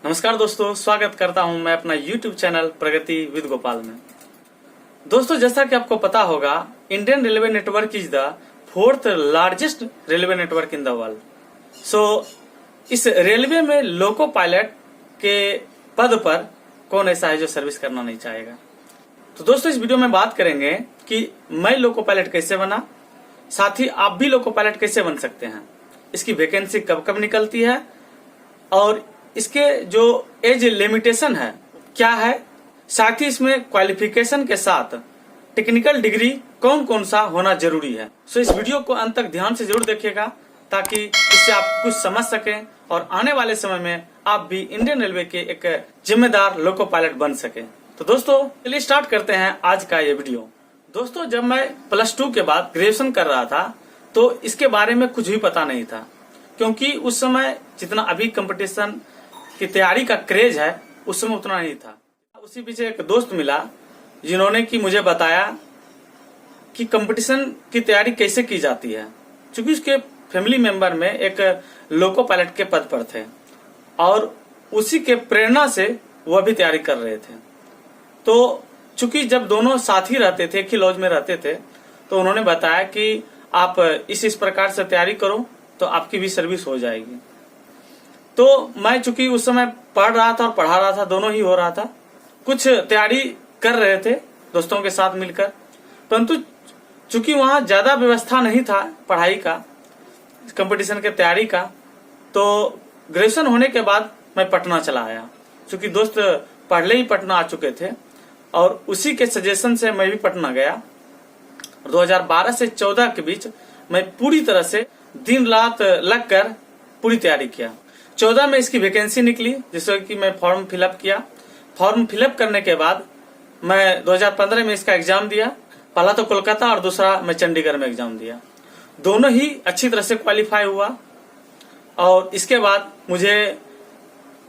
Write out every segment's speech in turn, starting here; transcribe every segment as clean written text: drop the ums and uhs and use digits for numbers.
नमस्कार दोस्तों, स्वागत करता हूं मैं अपना YouTube channel Pragati with Gopal में। दोस्तों, जैसा कि आपको पता होगा, Indian railway network is the fourth largest railway network in the world. So इस रेलवे में लोको पायलट के पद पर कौन ऐसा है जो सर्विस करना नहीं चाहेगा। तो दोस्तों, इस वीडियो में बात करेंगे कि मैं लोको पायलट कैसे बना, साथ ही आप भी लोको पायलट कैसे बन सकते हैं, इसकी वैकेंसी कब कब निकलती है और इसके जो एज लिमिटेशन है क्या है, साथ ही इसमें क्वालिफिकेशन के साथ टेक्निकल डिग्री कौन कौन सा होना जरूरी है। सो इस वीडियो को अंत तक ध्यान से जरूर देखिएगा ताकि इससे आप कुछ समझ सकें और आने वाले समय में आप भी इंडियन रेलवे के एक जिम्मेदार लोको पायलट बन सके। तो दोस्तों, चलिए स्टार्ट करते हैं आज का ये वीडियो। दोस्तों, जब मैं +2 के बाद ग्रेजुएशन कर रहा था तो इसके बारे में कुछ भी पता नहीं था, क्योंकि उस समय जितना अभी कंपटीशन की तैयारी का क्रेज है उस समय उतना नहीं था। उसी पीछे एक दोस्त मिला जिन्होंने कि मुझे बताया कि कंपटीशन की तैयारी कैसे की जाती है, क्योंकि उसके फैमिली मेंबर में एक लोको पायलट के पद पर थे और उसी के प्रेरणा से वह भी तैयारी कर रहे थे। तो चूंकि जब दोनों साथ ही रहते थे, एक ही लॉज में रहते थे, तो उन्होंने बताया कि आप इस प्रकार से तैयारी करो तो आपकी भी सर्विस हो जाएगी। तो मैं चूंकि उस समय पढ़ रहा था और पढ़ा रहा था, दोनों ही हो रहा था। कुछ तैयारी कर रहे थे दोस्तों के साथ मिलकर, परंतु चूंकि वहां ज्यादा व्यवस्था नहीं था पढ़ाई का, कंपटीशन के तैयारी का, तो ग्रेजुएशन होने के बाद मैं पटना चला आया। चूंकि दोस्त पहले ही पटना आ चुके थे और उसी के सजेशन से मैं भी पटना गया। 2012 से 14 के बीच मैं पूरी तरह से दिन रात लगकर पूरी तैयारी किया। 14 में इसकी वैकेंसी निकली, जिससे कि मैं फॉर्म फिलअप किया। फॉर्म फिलअप करने के बाद मैं 2015 में इसका एग्जाम दिया। पहला तो कोलकाता और दूसरा मैं चंडीगढ़ में एग्जाम दिया। दोनों ही अच्छी तरह से क्वालिफाई हुआ और इसके बाद मुझे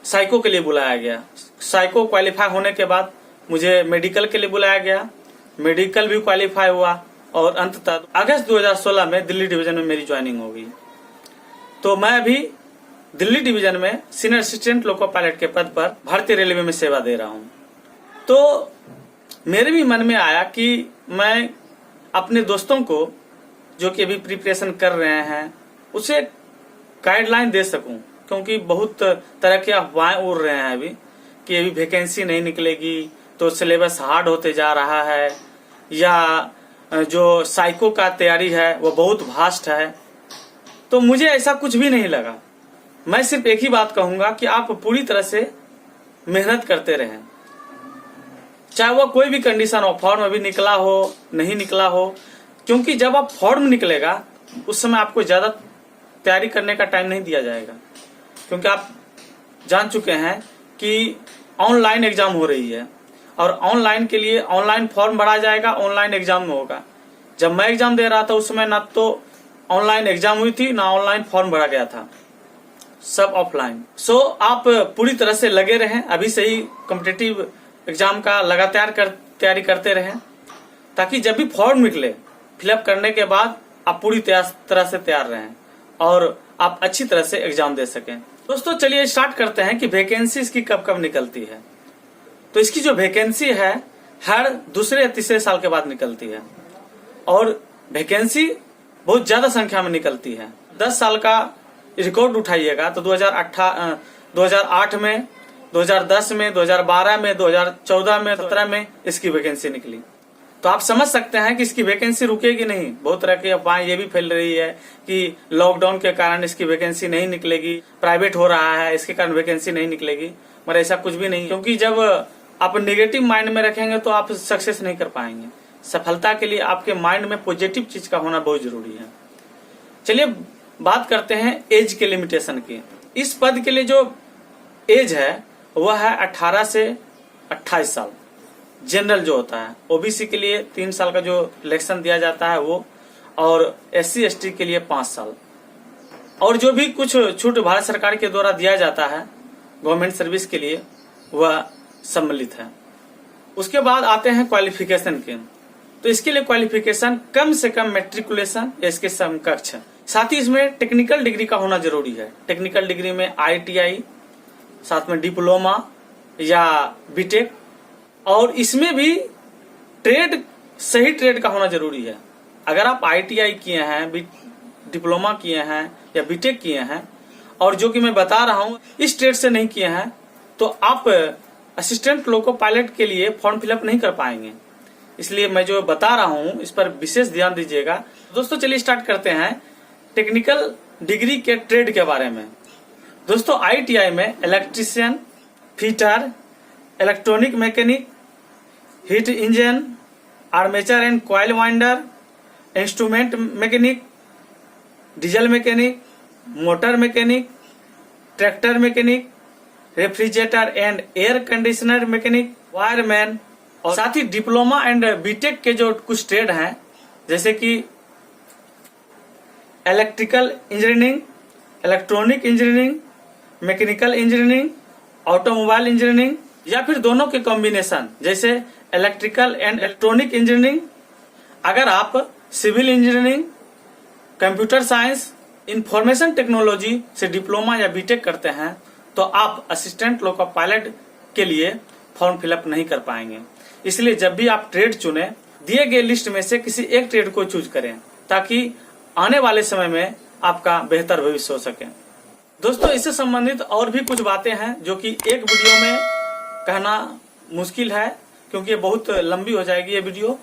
साइको के लिए बुलाया गया। साइको क्वालिफाई होने के बाद मुझे मेडिकल के लिए बुलाया गया। मेडिकल भी क्वालिफाई हुआ और अंततः अगस्त 2016 में दिल्ली डिवीजन में मेरी ज्वाइनिंग हो गई। तो मैं अभी दिल्ली डिवीजन में सीनियर असिस्टेंट लोको पायलट के पद पर भारतीय रेलवे में सेवा दे रहा हूं। तो मेरे भी मन में आया कि मैं अपने दोस्तों को जो कि अभी प्रिपरेशन कर रहे हैं उसे गाइडलाइन दे सकूं, क्योंकि बहुत तरह के अफवाहें उड़ रहे हैं अभी कि अभी वैकेंसी नहीं निकलेगी तो सिलेबस हार्ड होते जा रहा है, या जो साइको का तैयारी है वो बहुत वास्ट है। तो मुझे ऐसा कुछ भी नहीं लगा। मैं सिर्फ एक ही बात कहूंगा कि आप पूरी तरह से मेहनत करते रहें, चाहे वो कोई भी कंडीशन हो, फॉर्म अभी निकला हो नहीं निकला हो, क्योंकि जब आप फॉर्म निकलेगा उस समय आपको ज्यादा तैयारी करने का टाइम नहीं दिया जाएगा, क्योंकि आप जान चुके हैं कि ऑनलाइन एग्जाम हो रही है और ऑनलाइन के लिए ऑनलाइन फॉर्म भरा जाएगा, ऑनलाइन एग्जाम में होगा। जब मैं एग्जाम दे रहा था उस समय ना तो ऑनलाइन एग्जाम हुई थी ना ऑनलाइन फॉर्म भरा गया था, सब ऑफलाइन। सो आप पूरी तरह से लगे रहें, अभी से ही कॉम्पिटिटिव एग्जाम का लगातार तैयारी करते रहें, ताकि जब भी फॉर्म निकले फिलअप करने के बाद आप पूरी तरह से तैयार रहें और आप अच्छी तरह से एग्जाम दे सकें। दोस्तों, चलिए स्टार्ट करते हैं कि वैकेंसी इसकी कब कब निकलती है। तो इसकी जो वैकेंसी है हर दूसरे या तीसरे साल के बाद निकलती है और वैकेंसी बहुत ज्यादा संख्या में निकलती है। 10 साल का रिकॉर्ड उठाइएगा तो 2008 में, 2010 में, 2012 में, 2014 में, 2017 में इसकी वैकेंसी निकली। तो आप समझ सकते हैं कि इसकी वैकेंसी रुकेगी नहीं। बहुत तरह की अफवाहें ये भी फैल रही है कि लॉकडाउन के कारण इसकी वैकेंसी नहीं निकलेगी, प्राइवेट हो रहा है इसके कारण वैकेंसी नहीं निकलेगी, मगर ऐसा कुछ भी नहीं, क्योंकि जब आप नेगेटिव माइंड में रखेंगे तो आप सक्सेस नहीं कर पाएंगे। सफलता के लिए आपके माइंड में पॉजिटिव चीज का होना बहुत जरूरी है। चलिए बात करते हैं एज के लिमिटेशन की। इस पद के लिए जो एज है वह है 18 से 28 साल, जनरल जो होता है। ओबीसी के लिए 3 साल का जो इलेक्शन दिया जाता है वो, और SC ST के लिए 5 साल, और जो भी कुछ छूट भारत सरकार के द्वारा दिया जाता है गवर्नमेंट सर्विस के लिए वह सम्मिलित है। उसके बाद आते हैं क्वालिफिकेशन के। तो इसके लिए क्वालिफिकेशन कम से कम मैट्रिकुलेशन या इसके समकक्ष है। साथ ही इसमें टेक्निकल डिग्री का होना जरूरी है। टेक्निकल डिग्री में ITI साथ में डिप्लोमा या बीटेक। और इसमें भी ट्रेड, सही ट्रेड का होना जरूरी है। अगर आप ITI किए हैं, डिप्लोमा किए हैं या बीटेक किए हैं और जो कि मैं बता रहा हूं इस ट्रेड से नहीं किए हैं, तो आप असिस्टेंट लोको पायलट के लिए फॉर्म फिलअप नहीं कर पाएंगे। इसलिए मैं जो बता रहा हूं इस पर विशेष ध्यान दीजिएगा। दोस्तों चलिए स्टार्ट करते हैं टेक्निकल डिग्री के ट्रेड के बारे में। दोस्तों ITI में electrician, fitter, electronic mechanic, heat engine, armature and coil winder, instrument mechanic, diesel mechanic, motor mechanic, tractor mechanic, refrigerator and air conditioner mechanic, wireman, और साथ ही डिप्लोमा एंड बीटेक के जो कुछ ट्रेड हैं जैसे कि electrical engineering, electronic engineering, mechanical engineering, automobile engineering या फिर दोनों के कॉम्बिनेशन जैसे इलेक्ट्रिकल एंड इलेक्ट्रॉनिक इंजीनियरिंग। अगर आप civil engineering, computer science, information technology से डिप्लोमा या बीटेक करते हैं तो आप असिस्टेंट लोको पायलट के लिए फॉर्म फिलअप नहीं कर पाएंगे। इसलिए जब भी आप ट्रेड चुने, दिए गए लिस्ट में से किसी एक ट्रेड को चूज करें ताकि आने वाले समय में आपका बेहतर भविष्य हो सके। दोस्तों इससे संबंधित और भी कुछ बातें हैं जो कि एक वीडियो में कहना मुश्किल है क्योंकि ये बहुत लंबी हो जाएगी ये वीडियो।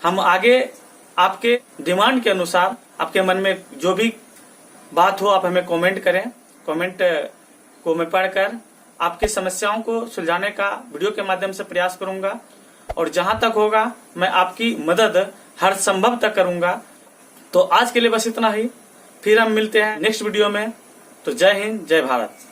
हम आगे आपके डिमांड के अनुसार आपके मन में जो भी बात हो आप हमें कमेंट करें। कमेंट को मैं पढ़कर आपकी समस्याओं को सुलझाने का वीडियो के माध्यम से प्रयास करूंगा और जहां तक होगा मैं आपकी मदद हर संभव तक करूंगा। तो आज के लिए बस इतना ही, फिर हम मिलते हैं नेक्स्ट वीडियो में। तो जय हिंद, जय भारत।